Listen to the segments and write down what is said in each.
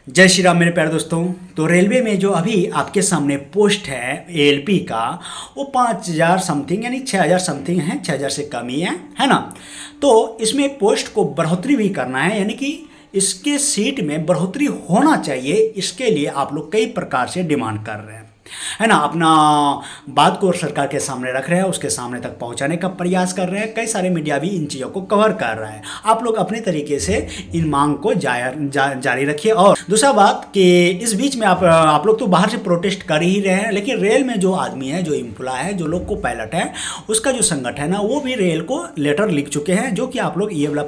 जय श्री राम मेरे प्यारे दोस्तों। तो रेलवे में जो अभी आपके सामने पोस्ट है एएलपी का, वो 5,000 समथिंग यानी 6,000 समथिंग है, 6,000 से कम ही है ना। तो इसमें पोस्ट को बढ़ोतरी भी करना है, यानी कि इसके सीट में बढ़ोतरी होना चाहिए। इसके लिए आप लोग कई प्रकार से डिमांड कर रहे हैं, है ना। अपना बात को सरकार के सामने रख रहे हैं, उसके सामने तक पहुंचाने का प्रयास कर रहे हैं। कई सारे मीडिया भी इन चीज़ों को कवर कर रहा है। आप लोग अपने तरीके से इन मांग को जारी रखिए। और दूसरा बात कि इस बीच में आप लोग तो बाहर से प्रोटेस्ट कर ही रहे हैं, लेकिन रेल में जो आदमी है, जो एम्प्लॉय है, जो लोग को पायलट है, उसका जो संगठन है ना, वो भी रेल को लेटर लिख चुके हैं, जो कि आप लोग ये वाला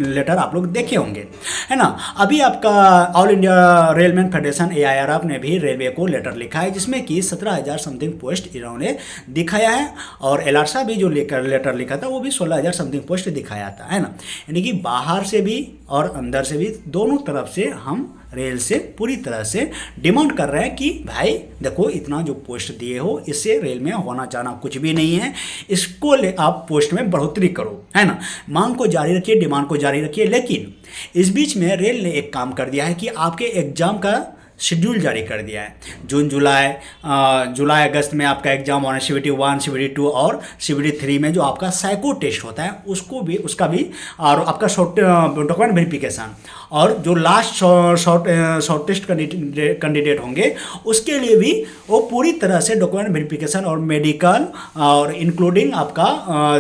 लेटर आप लोग देखे होंगे, है ना। अभी आपका ऑल इंडिया रेलमैन फेडरेशन AIRF ने भी रेलवे को लेटर लिखा है, जिसमें कि 17,000 समथिंग पोस्ट इन्होंने दिखाया है। और एलारसा भी जो लेटर लिखा था, वो भी 16,000 समथिंग पोस्ट दिखाया था, है ना। यानी कि बाहर से भी और अंदर से भी दोनों तरफ से हम रेल से पूरी तरह से डिमांड कर रहे हैं कि भाई देखो, इतना जो पोस्ट दिए हो, इससे रेल में होना चाहना कुछ भी नहीं है। इसको आप पोस्ट में बढ़ोतरी करो, है ना। मांग को जारी रखिए, डिमांड को जारी रखिए। लेकिन इस बीच में रेल ने एक काम कर दिया है कि आपके एग्जाम का शेड्यूल जारी कर दिया है। जून जुलाई अगस्त में आपका एग्जाम होना है, CBT 1, CBT 2 और CBT 3 में जो आपका साइको टेस्ट होता है, उसका भी और आपका डॉक्यूमेंट वेरिफिकेशन, और जो लास्ट शॉर्टेस्ट कैंडिडेट होंगे, उसके लिए भी वो पूरी तरह से डॉक्यूमेंट वेरिफिकेशन और मेडिकल और इंक्लूडिंग आपका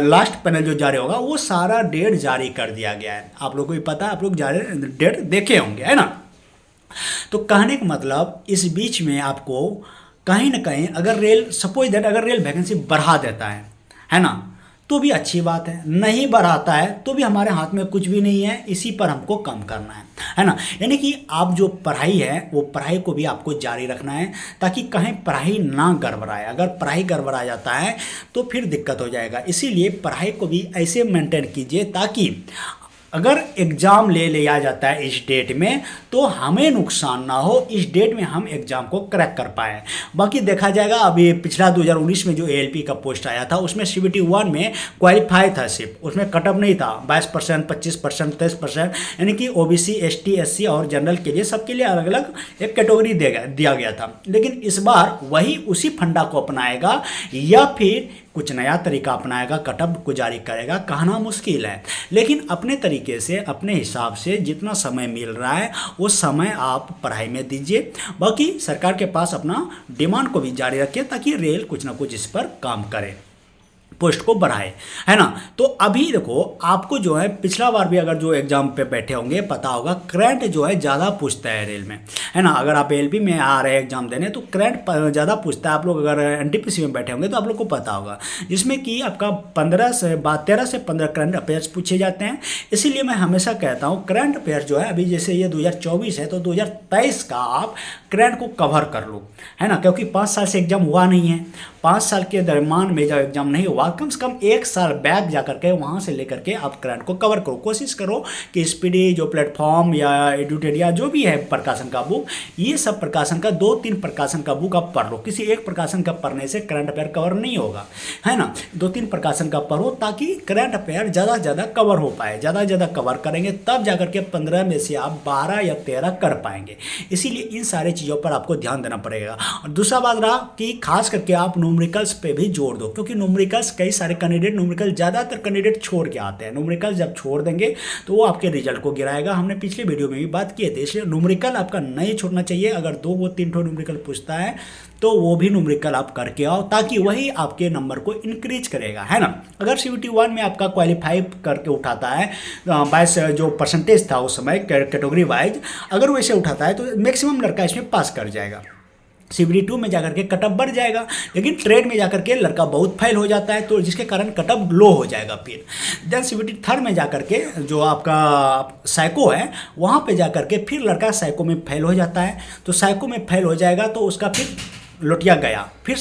लास्ट पैनल जो जारी होगा, वो सारा डेट जारी कर दिया गया है। आप लोग को भी पता है, आप लोग डेट देखे होंगे, है ना। तो कहने का मतलब, इस बीच में आपको कहीं ना कहीं अगर रेल वैकेंसी बढ़ा देता है ना, तो भी अच्छी बात है। नहीं बढ़ाता है तो भी हमारे हाथ में कुछ भी नहीं है, इसी पर हमको कम करना है ना। यानी कि आप जो पढ़ाई है, वो पढ़ाई को भी आपको जारी रखना है, ताकि कहीं पढ़ाई ना गड़बड़ाए। अगर पढ़ाई गड़बड़ा जाता है तो फिर दिक्कत हो जाएगा। इसीलिए पढ़ाई को भी ऐसे मेंटेन कीजिए, ताकि अगर एग्ज़ाम ले लिया जाता है इस डेट में, तो हमें नुकसान ना हो, इस डेट में हम एग्ज़ाम को क्रैक कर पाएँ। बाकी देखा जाएगा। अभी पिछला 2019 में जो ALP का पोस्ट आया था, उसमें CBT 1 में क्वालिफाई था सिर्फ, उसमें कटअप नहीं था। 22%, 25%, 23%, यानी कि OBC, ST, SC और जनरल के लिए, सबके लिए अलग अलग एक कैटेगरी दिया गया था। लेकिन इस बार वही उसी फंडा को अपनाएगा या फिर कुछ नया तरीका अपनाएगा, कटअप को जारी करेगा, कहना मुश्किल है। लेकिन अपने तरीके से, अपने हिसाब से जितना समय मिल रहा है, वो समय आप पढ़ाई में दीजिए। बाकी सरकार के पास अपना डिमांड को भी जारी रखिए, ताकि रेल कुछ ना कुछ इस पर काम करे, पोस्ट को बढ़ाए, है ना। तो अभी देखो, आपको जो है पिछला बार भी अगर जो एग्जाम पे बैठे होंगे, पता होगा करंट जो है ज़्यादा पूछता है रेल में, है ना। अगर आप ALP में आ रहे हैं एग्जाम देने, तो करंट ज़्यादा पूछता है। आप लोग अगर NTPC में बैठे होंगे तो आप लोग को पता होगा, जिसमें कि आपका 13 से 15 करंट अफेयर्स पूछे जाते हैं। इसीलिए मैं हमेशा कहता हूँ, करंट अफेयर जो है, अभी जैसे ये 2024 है, तो 2023 का आप करंट को कवर कर लो, है ना। क्योंकि 5 साल से एग्जाम हुआ नहीं है। 5 साल के दरम्यान में जब एग्जाम नहीं हुआ, कम से कम 1 साल बैक जा करके वहाँ से लेकर के आप करंट को कवर करो। कोशिश करो कि स्पीडी जो प्लेटफॉर्म या एडुटेरिया जो भी है प्रकाशन का बुक, ये सब प्रकाशन का 2-3 प्रकाशन का बुक आप पढ़ लो। किसी एक प्रकाशन का पढ़ने से करंट अफेयर कवर नहीं होगा, है ना। 2-3 प्रकाशन का पढ़ो, ताकि करंट अफेयर ज़्यादा से ज़्यादा कवर हो पाए। ज़्यादा से ज़्यादा कवर करेंगे, तब जा करके 15 में से आप 12 या 13 कर पाएंगे। इसीलिए इन सारे चीज़ों पर आपको ध्यान देना पड़ेगा। और दूसरा बात रहा कि खास करके आप न्यूमेरिकल्स पे भी जोड़ दो, क्योंकि न्यूमेरिकल्स कई सारे कैंडिडेट ज़्यादातर कैंडिडेट छोड़ के आते हैं। न्यूमेरिकल्स जब छोड़ देंगे तो वो आपके रिजल्ट को गिराएगा। हमने पिछले वीडियो में भी बात की थी। इसलिए न्यूमेरिकल आपका नहीं छोड़ना चाहिए। अगर 2-3 न्यूमेरिकल पूछता है, तो वो भी न्यूमेरिकल आप करके आओ, ताकि वही आपके नंबर को इंक्रीज करेगा, है ना। अगर CBT 1 में आपका क्वालिफाई करके उठाता है, 22 जो परसेंटेज था उस समय कैटेगरी वाइज, अगर वैसे उठाता है, तो मैक्सिमम लड़का इसमें पास कर जाएगा। CBT 2 में जाकर के कटअप बढ़ जाएगा, लेकिन ट्रेड में जाकर के लड़का बहुत फेल हो जाता है, तो जिसके कारण कटअप लो हो जाएगा। फिर देन CBT 3 में जाकर के जो आपका साइको है, वहाँ पे जाकर के फिर लड़का साइको में फेल हो जाता है। तो साइको में फेल हो जाएगा, तो उसका फिर लुटिया गया, फिर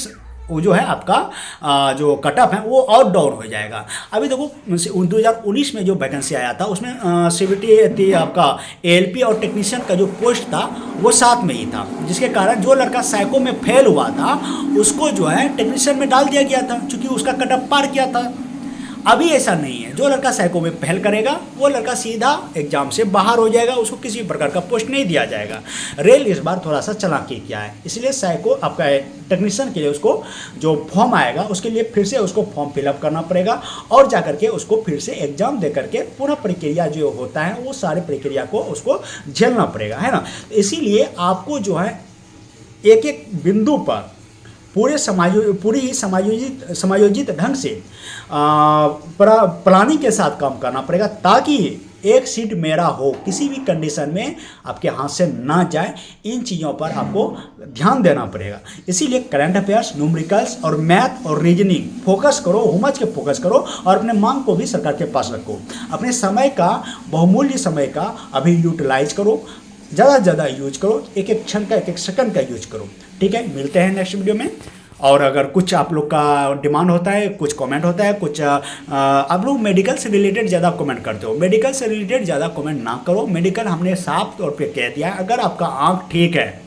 वो जो है आपका जो कटअप है वो और डाउन हो जाएगा। अभी देखो, 2019 में जो वैकेंसी आया था, उसमें CBT आपका ALP और टेक्नीशियन का जो पोस्ट था, वो साथ में ही था, जिसके कारण जो लड़का साइको में फेल हुआ था, उसको जो है टेक्नीशियन में डाल दिया गया था, क्योंकि उसका कटअप पार किया था। अभी ऐसा नहीं है, जो लड़का साइको में पहल करेगा वो लड़का सीधा एग्जाम से बाहर हो जाएगा, उसको किसी प्रकार का पोस्ट नहीं दिया जाएगा। रेल इस बार थोड़ा सा चालाकी किया है, इसलिए साइको आपका टेक्नीशियन के लिए उसको जो फॉर्म आएगा उसके लिए फिर से उसको फॉर्म फिलअप करना पड़ेगा और जा करके उसको फिर से एग्जाम दे करके पूरा प्रक्रिया जो होता है वो सारे प्रक्रिया को उसको झेलना पड़ेगा, है ना। इसीलिए आपको जो है एक एक बिंदु पर पूरी ही समायोजित ढंग से प्लानिंग के साथ काम करना पड़ेगा, ताकि एक सीट मेरा हो, किसी भी कंडीशन में आपके हाथ से ना जाए। इन चीज़ों पर आपको ध्यान देना पड़ेगा। इसीलिए करंट अफेयर्स, न्यूमेरिकल्स और मैथ और रीजनिंग फोकस करो, हुमच के फोकस करो और अपने मांग को भी सरकार के पास रखो। अपने समय का, बहुमूल्य समय का अभी यूटिलाइज करो, ज़्यादा से ज़्यादा यूज करो, एक एक क्षण का, एक एक सेकंड का यूज करो। ठीक है, मिलते हैं नेक्स्ट वीडियो में। और अगर कुछ आप लोग का डिमांड होता है, कुछ कमेंट होता है, कुछ आप लोग मेडिकल से रिलेटेड ज़्यादा कमेंट करते हो, मेडिकल से रिलेटेड ज़्यादा कमेंट ना करो। मेडिकल हमने साफ तौर पे कह दिया है, अगर आपका आँख ठीक है,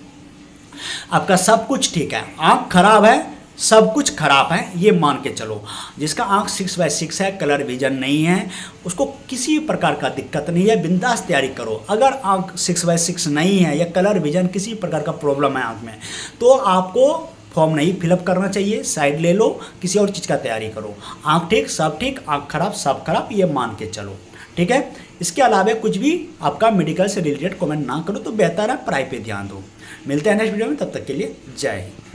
आपका सब कुछ ठीक है, आँख खराब है, सब कुछ खराब है, ये मान के चलो। जिसका आँख 6/6 है, कलर विजन नहीं है, उसको किसी प्रकार का दिक्कत नहीं है, बिंदास तैयारी करो। अगर आँख 6/6 नहीं है या कलर विजन किसी प्रकार का प्रॉब्लम है आँख में, तो आपको फॉर्म नहीं फिलअप करना चाहिए, साइड ले लो, किसी और चीज़ का तैयारी करो। आँख ठीक, सब ठीक, आँख खराब, सब खराब, ये मान के चलो। ठीक है, इसके अलावा कुछ भी आपका मेडिकल से रिलेटेड कमेंट ना करो तो बेहतर है, पढ़ाई पे ध्यान दो। मिलते हैं नेक्स्ट वीडियो में, तब तक के लिए जय हिंद।